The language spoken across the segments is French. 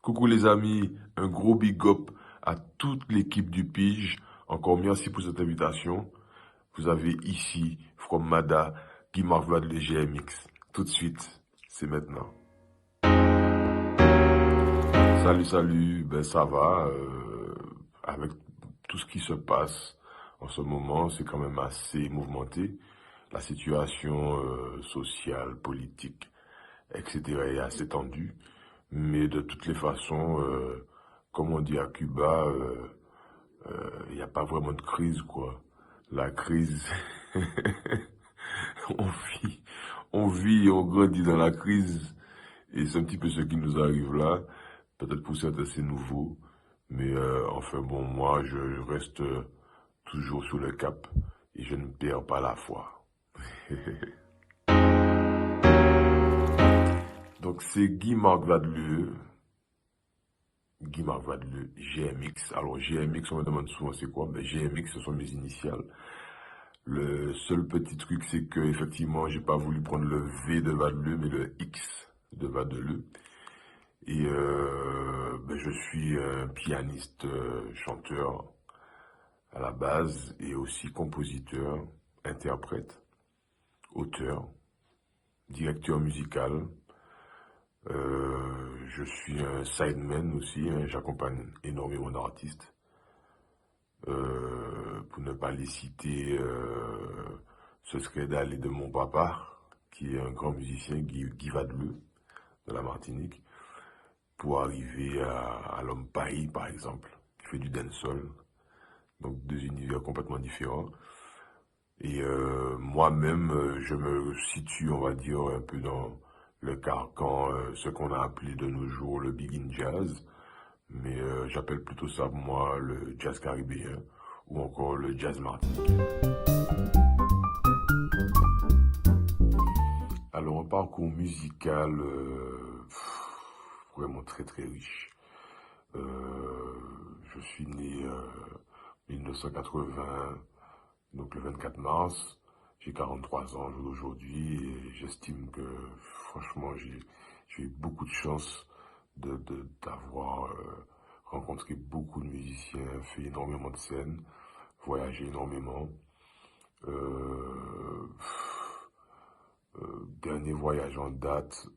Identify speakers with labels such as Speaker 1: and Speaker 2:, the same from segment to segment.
Speaker 1: Coucou les amis, un gros big up à toute l'équipe du Pige. Encore merci pour cette invitation. Vous avez ici, from Mada, Guy Marvlois de GMX. Tout de suite, c'est maintenant. Salut, salut, ben ça va. Avec tout ce qui se passe en ce moment, c'est quand même assez mouvementé. La situation sociale, politique, etc. est assez tendue. Mais de toutes les façons, comme on dit à Cuba, il n'y a pas vraiment de crise, quoi. La crise, on vit, on vit et on grandit dans la crise. Et c'est un petit peu ce qui nous arrive là. Peut-être pour certains c'est nouveau. Mais enfin bon, moi je reste toujours sur le cap et je ne perds pas la foi. Donc c'est Guy-Marc Vadelieu. Guy-Marc Vadelieu, GMX. Alors GMX, on me demande souvent c'est quoi? Ben, GMX, ce sont mes initiales. Le seul petit truc, c'est que effectivement, j'ai pas voulu prendre le V de Vadelieu, mais le X de Vadelieu. Et ben, je suis un pianiste, chanteur à la base, et aussi compositeur, interprète, auteur, directeur musical. Je suis un sideman aussi, hein, j'accompagne énormément d'artistes. Pour ne pas les citer, ce serait d'aller de mon papa, qui est un grand musicien, Guy Vadelieu, de la Martinique, pour arriver à l'homme Paris, par exemple, qui fait du dancehall. Donc deux univers complètement différents. Et moi-même, je me situe, on va dire, un peu dans le carcan, ce qu'on a appelé de nos jours le big in jazz. Mais j'appelle plutôt ça, moi, le jazz caribéen ou encore le jazz martiniquais. Alors, un parcours musical vraiment très très riche. Je suis né en 1980, donc le 24 mars. J'ai 43 ans aujourd'hui et j'estime que franchement j'ai eu beaucoup de chance d'avoir rencontré beaucoup de musiciens, fait énormément de scènes, voyagé énormément. Euh, Dernier voyage en date,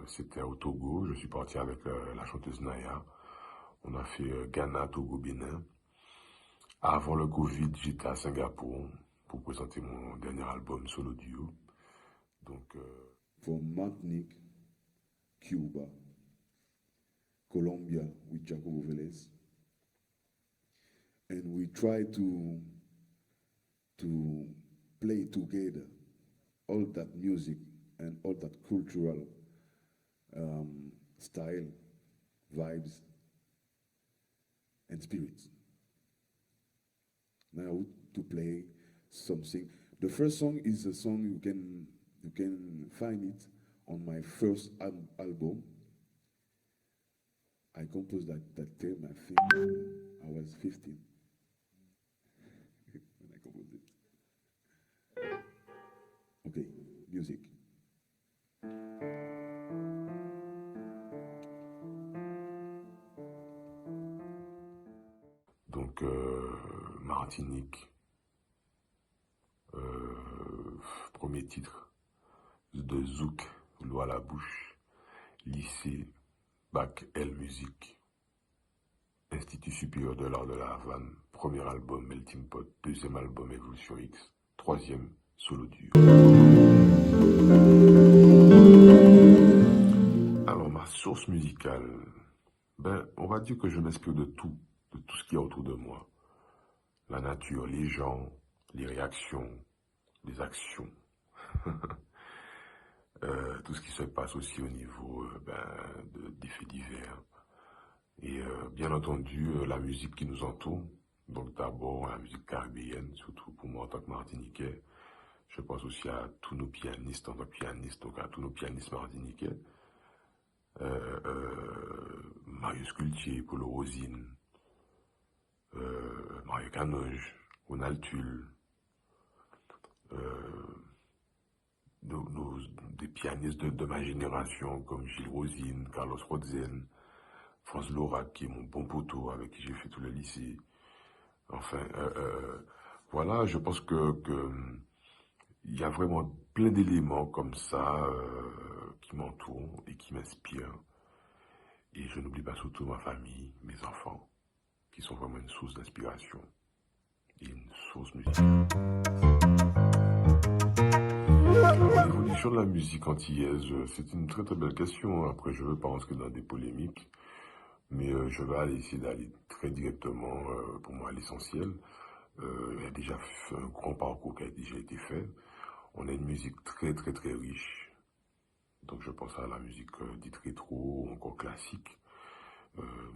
Speaker 1: c'était au Togo. Je suis parti avec la chanteuse Naya. On a fait Ghana, Togo, Bénin. Avant le Covid, j'étais à Singapour pour présenter mon dernier album solo duo. Donc,
Speaker 2: From Martinique, Cuba, Colombia with Jacobo Velez. And we try to play together all that music and all that cultural style, vibes, and spirits. Now to play something. The first song is a song you can find it on my first album. I composed that theme, I think I was 15 when I composed it. Okay, music.
Speaker 1: donc Martinique, premier titre de Zouk, l'eau à la bouche, lycée, bac L musique, Institut supérieur de l'art de la Havane, premier album Melting Pot, deuxième album Evolution X, troisième solo duo. Alors ma source musicale, ben on va dire que je m'inspire de tout ce qui est autour de moi. La nature, les gens, les réactions, les actions. Tout ce qui se passe aussi au niveau des faits divers. Et bien entendu, la musique qui nous entoure. Donc d'abord la musique caribéenne, surtout pour moi en tant que Martiniquais. Je pense aussi à tous nos pianistes en tant que pianistes, donc à tous nos pianistes martiniquais. Marius Cultier, Polo Rosine, Mario Canoge, Ronald Tulle, des pianistes de ma génération comme Gilles Rosine, Carlos Rotzen, France Lorac, qui est mon bon poteau, avec qui j'ai fait tout le lycée. Enfin, voilà, je pense que il y a vraiment plein d'éléments comme ça qui m'entourent et qui m'inspirent. Et je n'oublie pas surtout ma famille, mes enfants, qui sont vraiment une source d'inspiration et une source musicale. Alors, l'évolution de la musique antillaise, c'est une très très belle question. Après, je ne veux pas rentrer dans des polémiques, mais je vais essayer d'aller très directement, pour moi, à l'essentiel. Il y a déjà un grand parcours qui a déjà été fait. On a une musique très très très riche. Donc je pense à la musique dite rétro ou encore classique,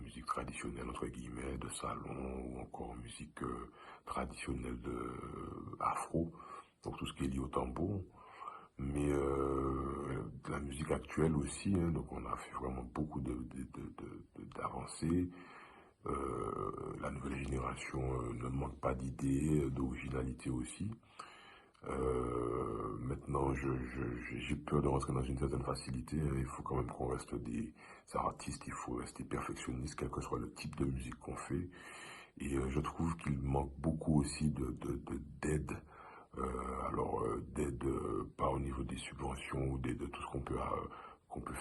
Speaker 1: musique traditionnelle entre guillemets, de salon ou encore musique traditionnelle de afro, donc tout ce qui est lié au tambour. Mais de la musique actuelle aussi, hein, donc on a fait vraiment beaucoup d'avancées. La nouvelle génération ne manque pas d'idées, d'originalité aussi. Maintenant, j'ai peur de rentrer dans une certaine facilité, hein. Il faut quand même qu'on reste des artistes, il faut rester perfectionniste, quel que soit le type de musique qu'on fait. Et je trouve qu'il manque beaucoup aussi d'aide. D'aide pas au niveau des subventions ou de tout ce qu'on peut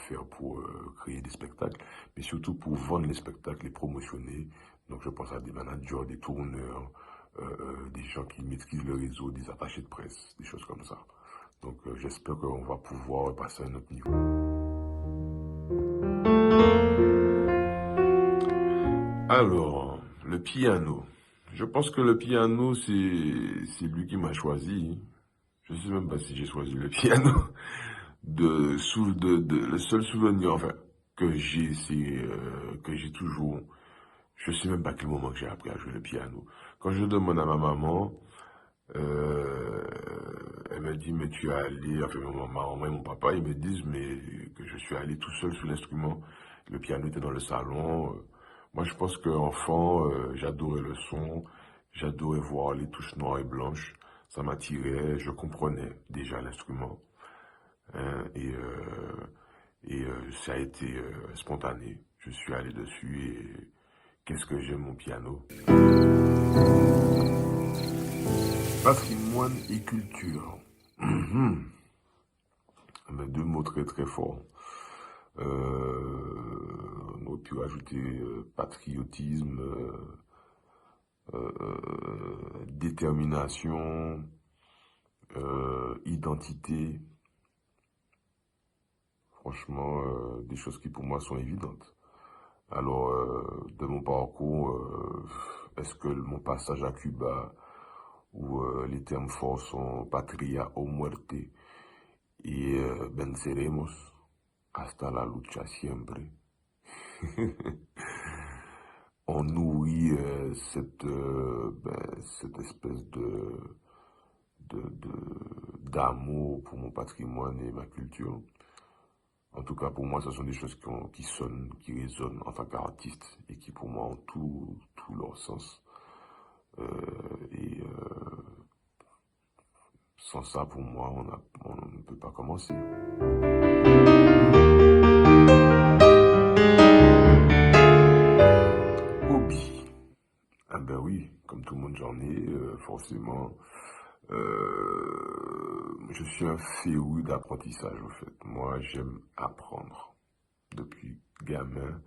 Speaker 1: faire pour créer des spectacles, mais surtout pour vendre les spectacles, les promotionner. Donc je pense à des managers, des tourneurs, des gens qui maîtrisent le réseau, des attachés de presse, des choses comme ça. Donc j'espère qu'on va pouvoir passer à un autre niveau. Alors, le piano. Je pense que le piano, c'est lui qui m'a choisi. Je sais même pas si j'ai choisi le piano. Le seul souvenir, enfin, que j'ai, c'est que j'ai toujours. Je sais même pas à quel moment que j'ai appris à jouer le piano. Quand je demande à ma maman, euh, elle me dit, mais tu es allé, enfin, ma maman et mon papa, ils me disent, mais que je suis allé tout seul sur l'instrument. Le piano était dans le salon. Moi, je pense qu'enfant, j'adorais le son, j'adorais voir les touches noires et blanches. Ça m'attirait, je comprenais déjà l'instrument, hein, et ça a été spontané. Je suis allé dessus et qu'est-ce que j'aime mon piano. Patrimoine et culture. Mais deux mots très très forts. On aurait pu rajouter patriotisme, détermination, identité. Franchement, des choses qui pour moi sont évidentes. Alors, de mon parcours, est-ce que mon passage à Cuba, où les termes forts sont patria o muerte et venceremos hasta la lucha siempre, on nourrit cette espèce d'amour pour mon patrimoine et ma culture. En tout cas, pour moi, ce sont des choses qui sonnent, qui résonnent en tant qu'artiste et qui, pour moi, ont tout leur sens. Et sans ça, pour moi, on ne peut pas commencer. Hobby. Ah ben oui, comme tout le monde j'en ai, forcément. Je suis un féru d'apprentissage, en fait. Moi, j'aime apprendre. Depuis gamin,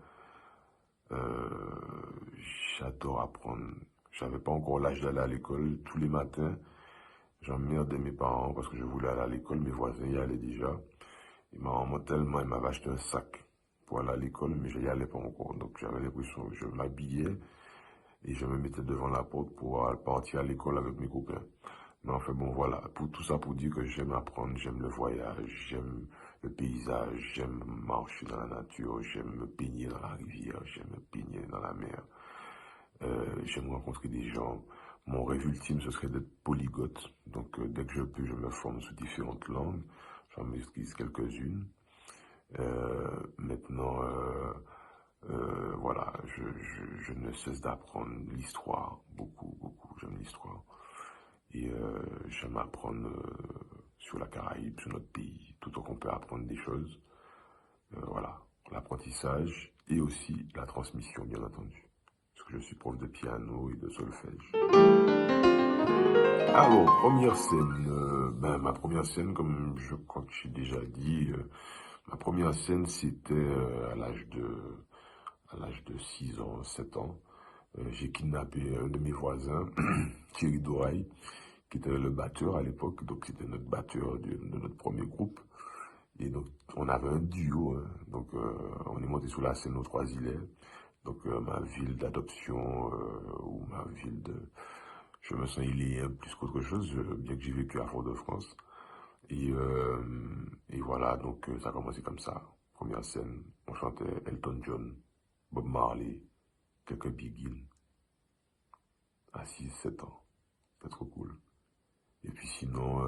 Speaker 1: j'adore apprendre. J'avais pas encore l'âge d'aller à l'école. Tous les matins, j'emmerdais mes parents parce que je voulais aller à l'école. Mes voisins y allaient déjà. Et ma maman, tellement, elle m'avait acheté un sac pour aller à l'école, mais je n'y allais pas encore. Donc, j'avais l'impression que je m'habillais et je me mettais devant la porte pour partir à l'école avec mes copains. Mais enfin bon, voilà, pour tout ça pour dire que j'aime apprendre, j'aime le voyage, j'aime le paysage, j'aime marcher dans la nature, j'aime me baigner dans la rivière, j'aime me baigner dans la mer, j'aime rencontrer des gens. Mon rêve ultime, ce serait d'être polyglotte. Donc dès que je peux, je me forme sous différentes langues, j'en maîtrise quelques-unes. Maintenant, voilà, je ne cesse d'apprendre l'histoire, beaucoup, beaucoup, j'aime l'histoire. Et j'aime apprendre sur la Caraïbe, sur notre pays, toute donc on peut apprendre des choses. Voilà, l'apprentissage et aussi la transmission, bien entendu. Parce que je suis prof de piano et de solfège. Alors, première scène, ma première scène, comme je crois que j'ai déjà dit, ma première scène, c'était à l'âge de 6 ans, 7 ans. J'ai kidnappé un de mes voisins, Thierry Doraille, qui était le batteur à l'époque, donc c'était notre batteur de notre premier groupe. Et donc, on avait un duo, hein. Donc on est monté sur la scène aux Trois-Îlets, donc ma ville d'adoption, ou ma ville de... Je me sens iléen plus qu'autre chose, bien que j'ai vécu à Fort-de-France. Et voilà, donc ça a commencé comme ça. Première scène, on chantait Elton John, Bob Marley, quelques Biggie, à 6-7 ans. C'était trop cool. Et puis sinon,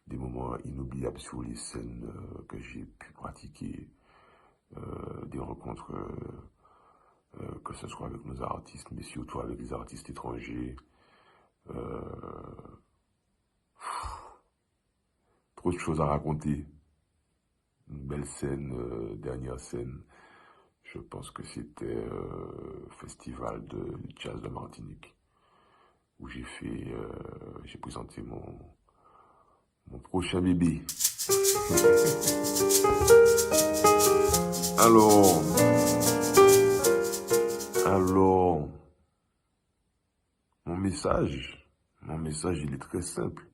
Speaker 1: des moments inoubliables sur les scènes que j'ai pu pratiquer, des rencontres, que ce soit avec nos artistes, mais surtout avec les artistes étrangers. Trop de choses à raconter. Une belle scène, dernière scène, je pense que c'était Festival de Jazz de Martinique, où j'ai présenté mon prochain bébé. Alors, mon message, il est très simple.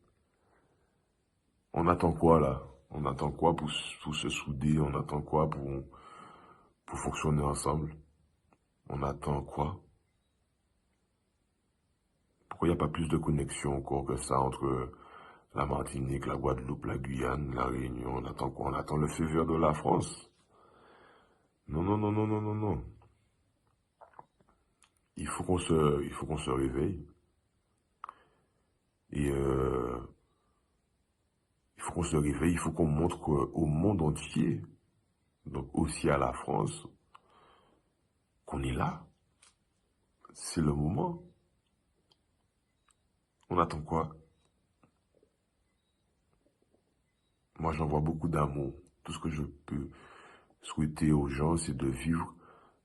Speaker 1: On attend quoi là? On attend quoi pour se souder? On attend quoi pour fonctionner ensemble? On attend quoi? Pourquoi il n'y a pas plus de connexion encore que ça entre la Martinique, la Guadeloupe, la Guyane, la Réunion? On attend quoi? On attend le feu vert de la France? Non, non, non, non, non, non, non. Il faut qu'on se réveille. Et il faut qu'on se réveille, il faut qu'on montre au monde entier, donc aussi à la France, qu'on est là. C'est le moment. On attend quoi? Moi, j'envoie beaucoup d'amour. Tout ce que je peux souhaiter aux gens, c'est de vivre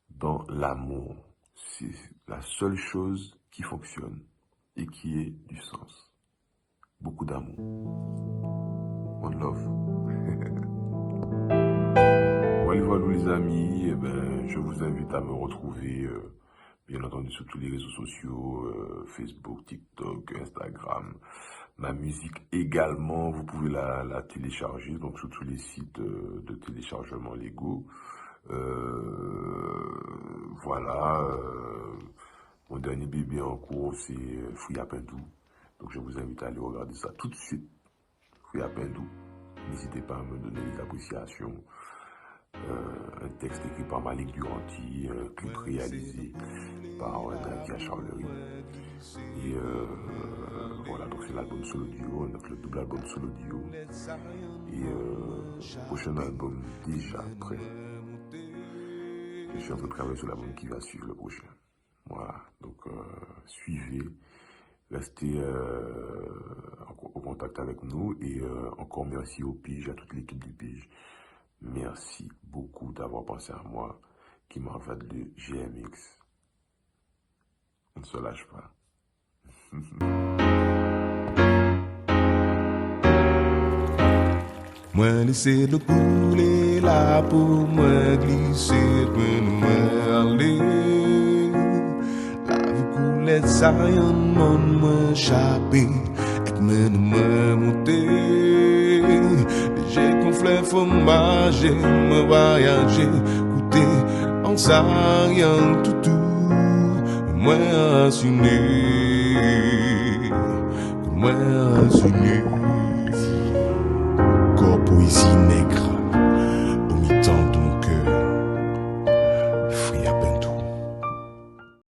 Speaker 1: dans l'amour. C'est la seule chose qui fonctionne et qui ait du sens. Beaucoup d'amour. One love. Voilà les amis, je vous invite à me retrouver, bien entendu, sur tous les réseaux sociaux, Facebook, TikTok, Instagram. Ma musique également, vous pouvez la télécharger, donc sur tous les sites de téléchargement légaux. Voilà, mon dernier bébé en cours, c'est Fouya Pindou. Donc je vous invite à aller regarder ça tout de suite. Fouya Pindou. N'hésitez pas à me donner des appréciations. Un texte écrit par Malik Duranti, un clip réalisé par Nadia Charlery. Et voilà, donc c'est l'album solo duo, le double album solo duo. Et prochain album déjà prêt. Je suis en train de travailler sur l'album qui va suivre le prochain. Voilà, donc suivez, restez en contact avec nous et encore merci au Pige, à toute l'équipe du Pige. Merci beaucoup d'avoir pensé à moi, qui m'envoie de GMX. On ne se lâche pas.
Speaker 3: Moi laisser le couler là pour moi glisser pour moi aller. La vie coulait ça y'en moi chapé et me monter. J'ai conflé faut manger me voyager goûter en ça rien tout moi assumer moi assumer.